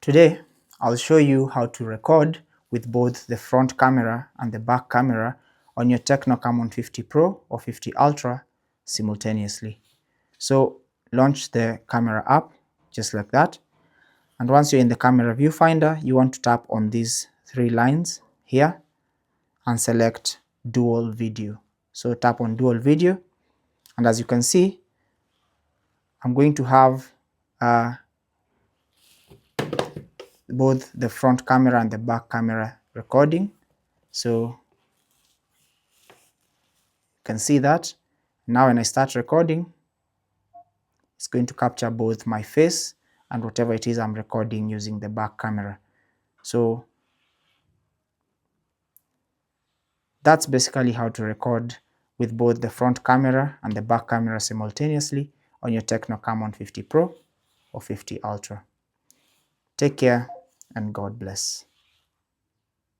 Today, I'll show you how to record with both the front camera and the back camera on your Tecno Camon 50 Pro or 50 Ultra simultaneously. So launch the camera app just like that, and once you're in the camera viewfinder, you want to tap on these three lines here and select dual video. So tap on dual video, and as you can see, I'm going to have both the front camera and the back camera recording. So you can see that now when I start recording, it's going to capture both my face and whatever it is I'm recording using the back camera. So that's basically how to record with both the front camera and the back camera simultaneously on your Tecno Camon 50 Pro or 50 Ultra. Take care and God bless.